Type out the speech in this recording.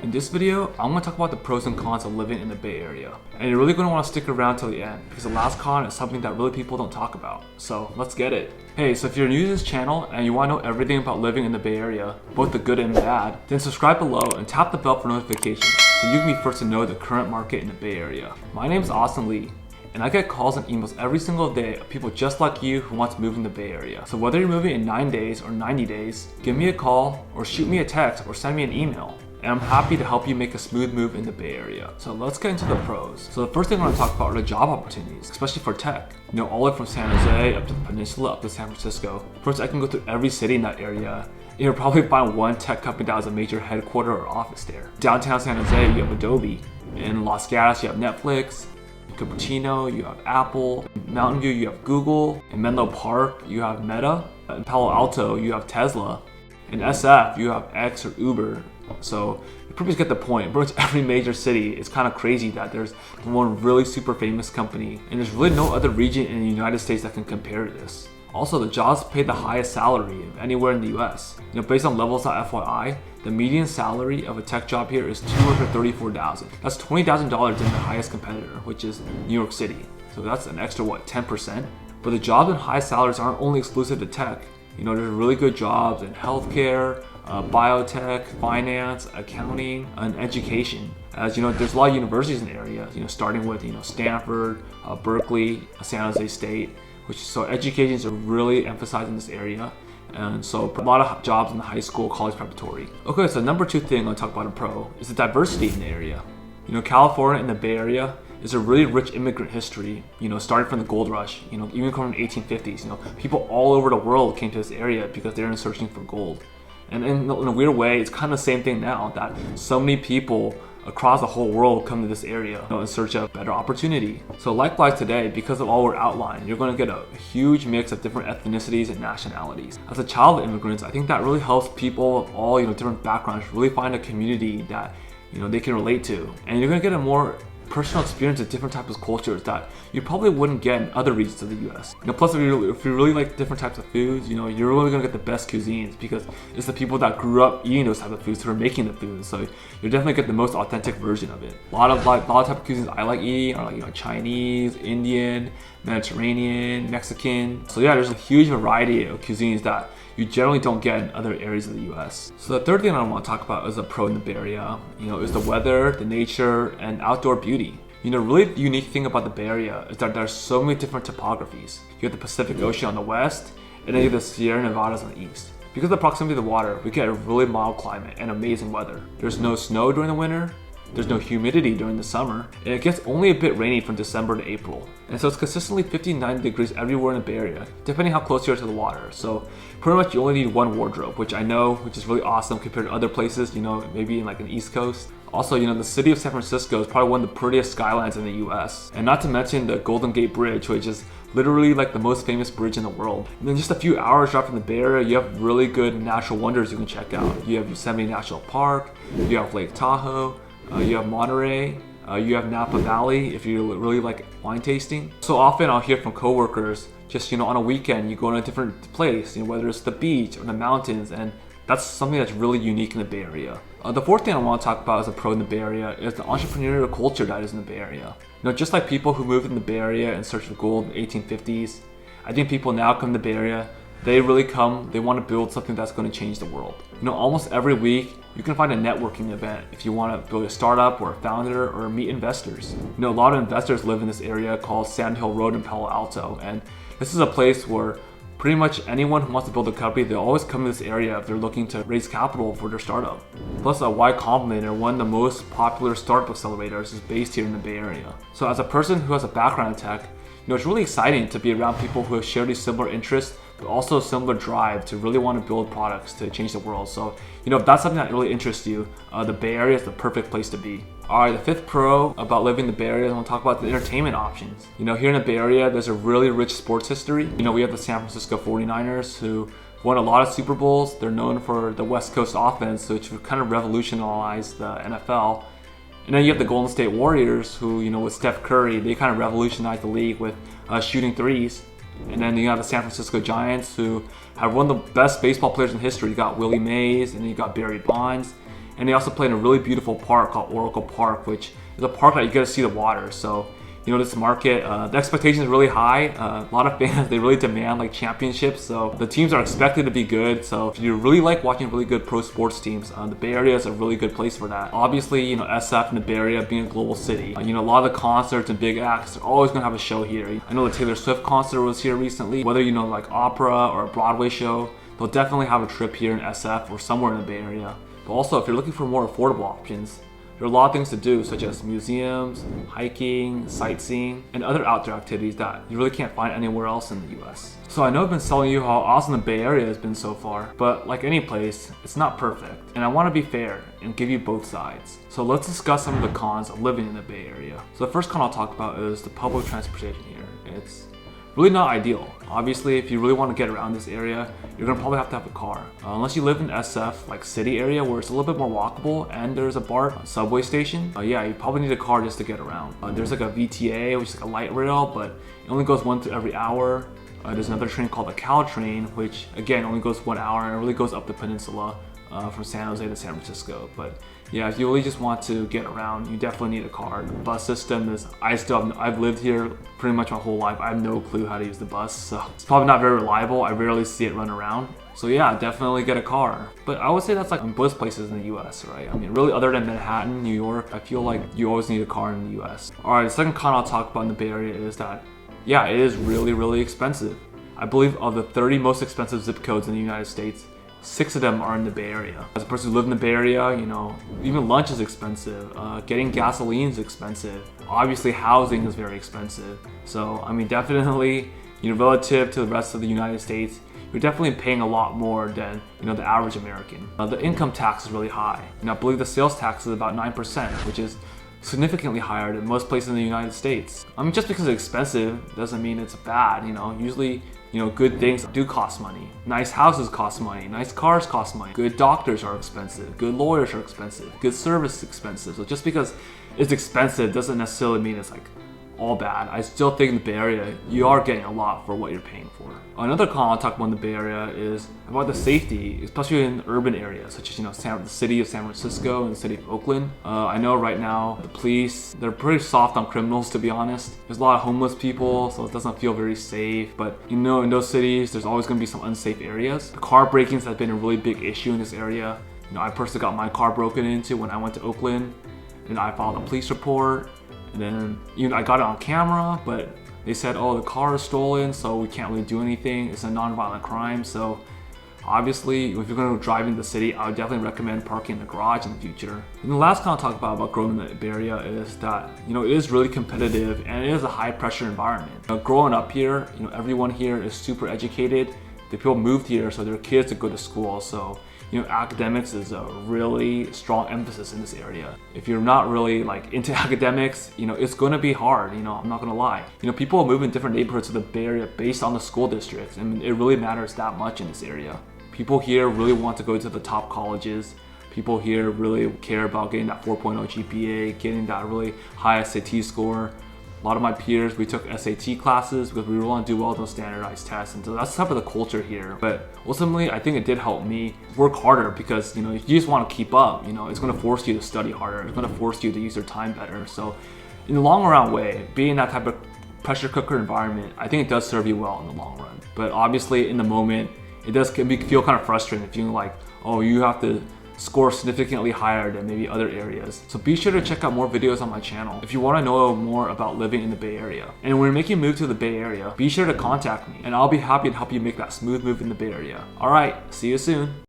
In this video, I'm going to talk about the pros and cons of living in the Bay Area. And you're really going to want to stick around till the end because the last con is something that really people don't talk about. So let's get it. Hey, so if you're new to this channel and you want to know everything about living in the Bay Area, both the good and bad, then subscribe below and tap the bell for notifications so you can be first to know the current market in the Bay Area. My name is Austin Lee, and I get calls and emails every single day of people just like you who want to move in the Bay Area. So whether you're moving in 9 days or 90 days, give me a call or shoot me a text or send me an email. And I'm happy to help you make a smooth move in the Bay Area. So let's get into the pros. So the first thing I want to talk about are the job opportunities, especially for tech. You know, all the way from San Jose up to the peninsula up to San Francisco. First, I can go through every city in that area. You'll probably find one tech company that has a major headquarter or office there. Downtown San Jose, you have Adobe. In Los Gatos, you have Netflix. In Cupertino, you have Apple. In Mountain View, you have Google. In Menlo Park, you have Meta. In Palo Alto, you have Tesla. In SF, you have X or Uber. So you pretty much get the point. Pretty much every major city, it's kind of crazy that there's one really super famous company, and there's really no other region in the United States that can compare to this. Also, the jobs pay the highest salary of anywhere in the US. You know, based on levels.fyi, the median salary of a tech job here is $234,000. That's $20,000 in the highest competitor, which is New York City. So that's an extra, 10%? But the jobs and high salaries aren't only exclusive to tech. You know, there's really good jobs in healthcare, biotech, finance, accounting, and education. As you know, there's a lot of universities in the area, you know, starting with, Stanford, Berkeley, San Jose State, so education is really emphasized in this area. And so a lot of jobs in the high school, college preparatory. Okay, so number two thing I'm gonna talk about in pro is the diversity in the area. You know, California and the Bay Area is a really rich immigrant history, starting from the gold rush, even from the 1850s. People all over the world came to this area because they were searching for gold. And in a weird way, it's kind of the same thing now, that so many people across the whole world come to this area in search of better opportunity. So likewise today, because of all we're outlined, you're going to get a huge mix of different ethnicities and nationalities. As a child of immigrants, I think that really helps people of all different backgrounds really find a community that they can relate to. And you're going to get a more personal experience of different types of cultures that you probably wouldn't get in other regions of the US. Plus, if you really like different types of foods, you're really gonna get the best cuisines because it's the people that grew up eating those type of foods who are making the food. So you definitely get the most authentic version of it. A lot of type of cuisines I like eating are like Chinese, Indian, Mediterranean, Mexican. So yeah, there's a huge variety of cuisines that you generally don't get in other areas of the US. So the third thing I want to talk about as a pro in the Bay Area, is the weather, the nature, and outdoor beauty. Really the unique thing about the Bay Area is that there's so many different topographies. You have the Pacific Ocean on the west, and then you have the Sierra Nevadas on the east. Because of the proximity to the water, we get a really mild climate and amazing weather. There's no snow during the winter, there's no humidity during the summer, and it gets only a bit rainy from December to April. And so it's consistently 59 degrees everywhere in the Bay Area, depending how close you are to the water. So pretty much you only need one wardrobe, which is really awesome compared to other places, maybe in like an East Coast. Also, the city of San Francisco is probably one of the prettiest skylines in the US. And not to mention the Golden Gate Bridge, which is literally like the most famous bridge in the world. And then just a few hours drive from the Bay Area, you have really good natural wonders you can check out. You have Yosemite National Park, you have Lake Tahoe, you have Monterey, you have Napa Valley if you really like wine tasting. So often I'll hear from coworkers, just on a weekend you go to a different place, whether it's the beach or the mountains, and that's something that's really unique in the Bay Area. The fourth thing I want to talk about as a pro in the Bay Area is the entrepreneurial culture that is in the Bay Area. Just like people who moved in the Bay Area in search of gold in the 1850s, I think people now come to the Bay Area, they want to build something that's going to change the world. Almost every week, you can find a networking event if you want to build a startup or a founder or meet investors. A lot of investors live in this area called Sand Hill Road in Palo Alto, and this is a place where pretty much anyone who wants to build a company, they always come to this area if they're looking to raise capital for their startup. Plus, Y Combinator, one of the most popular startup accelerators, is based here in the Bay Area. So as a person who has a background in tech, it's really exciting to be around people who share these similar interests, but also a similar drive to really want to build products to change the world. So, if that's something that really interests you, the Bay Area is the perfect place to be. Alright, the fifth pro about living in the Bay Area, I want to talk about the entertainment options. Here in the Bay Area, there's a really rich sports history. We have the San Francisco 49ers who won a lot of Super Bowls. They're known for the West Coast offense, which kind of revolutionized the NFL. And then you have the Golden State Warriors who, with Steph Curry, they kind of revolutionized the league with shooting threes. And then you have the San Francisco Giants who have one of the best baseball players in history. You got Willie Mays, and then you got Barry Bonds. And they also play in a really beautiful park called Oracle Park, which is a park that you get to see the water. So, you know, this market, the expectation is really high. A lot of fans, they really demand like championships. So the teams are expected to be good. So if you really like watching really good pro sports teams, the Bay Area is a really good place for that. Obviously, you know, SF and the Bay Area being a global city, you know, a lot of the concerts and big acts are always gonna have a show here. I know the Taylor Swift concert was here recently. Whether you know like opera or a Broadway show, they'll definitely have a trip here in SF or somewhere in the Bay Area. But also, if you're looking for more affordable options, there are a lot of things to do, such as museums, hiking, sightseeing, and other outdoor activities that you really can't find anywhere else in the US. So I know I've been telling you how awesome the Bay Area has been so far, but like any place, it's not perfect. And I want to be fair and give you both sides. So let's discuss some of the cons of living in the Bay Area. So the first con I'll talk about is the public transportation here. It's really not ideal. Obviously, if you really want to get around this area, you're gonna probably have to have a car. Unless you live in SF, like city area, where it's a little bit more walkable and there's a BART subway station, yeah, you probably need a car just to get around. There's like a VTA, which is like a light rail, but it only goes one to every hour. There's another train called the Cal train, which again only goes 1 hour and it really goes up the peninsula from San Jose to San Francisco. But yeah, if you really just want to get around, you definitely need a car. The bus system is, I've lived here pretty much my whole life. I have no clue how to use the bus, so it's probably not very reliable. I rarely see it run around. So yeah, definitely get a car. But I would say that's like in most places in the US, right? I mean, really other than Manhattan, New York, I feel like you always need a car in the US. All right, the second con I'll talk about in the Bay Area is that, yeah, it is really, really expensive. I believe of the 30 most expensive zip codes in the United States, 6 of them are in the Bay Area. As a person who lives in the Bay Area, you know, even lunch is expensive. Getting gasoline is expensive. Obviously, housing is very expensive. So, I mean, definitely, you know, relative to the rest of the United States, you're definitely paying a lot more than, you know, the average American. The income tax is really high. You know, I believe the sales tax is about 9%, which is significantly higher than most places in the United States. I mean, just because it's expensive doesn't mean it's bad, you know. Usually, you know, good things do cost money. Nice houses cost money. Nice cars cost money. Good doctors are expensive. Good lawyers are expensive. Good service is expensive. So just because it's expensive doesn't necessarily mean it's like all bad. I still think in the Bay Area, you are getting a lot for what you're paying for. Another con I'll talk about in the Bay Area is about the safety, especially in urban areas, such as, you know, the city of San Francisco and the city of Oakland. I know right now the police, they're pretty soft on criminals, to be honest. There's a lot of homeless people, so it doesn't feel very safe. But you know, in those cities, there's always going to be some unsafe areas. Car break-ins have been a really big issue in this area. You know, I personally got my car broken into when I went to Oakland, and I filed a police report. And then, you know, I got it on camera, but they said, oh, the car is stolen, so we can't really do anything. It's a non-violent crime. So obviously, if you're going to drive into the city, I would definitely recommend parking in the garage in the future. And the last con I'll talk about growing in the Bay Area is that, you know, it is really competitive and it is a high pressure environment. You know, growing up here, you know, everyone here is super educated. The people moved here so their kids to go to school. So, you know, academics is a really strong emphasis in this area. If you're not really like into academics, you know, it's going to be hard, you know, I'm not going to lie. You know, people move in different neighborhoods of the Bay Area based on the school districts, and it really matters that much in this area. People here really want to go to the top colleges. People here really care about getting that 4.0 GPA, getting that really high SAT score. A lot of my peers, we took SAT classes because we really want to do well in those standardized tests, and so that's type of the culture here. But ultimately, I think it did help me work harder because, you know, if you just want to keep up, you know, it's going to force you to study harder. It's going to force you to use your time better. So in the long run way, being that type of pressure cooker environment, I think it does serve you well in the long run. But obviously in the moment, it does feel kind of frustrating, feeling like, oh, you have to score significantly higher than maybe other areas. So be sure to check out more videos on my channel if you want to know more about living in the Bay Area. And when you're making a move to the Bay Area, be sure to contact me and I'll be happy to help you make that smooth move in the Bay Area. All right, see you soon.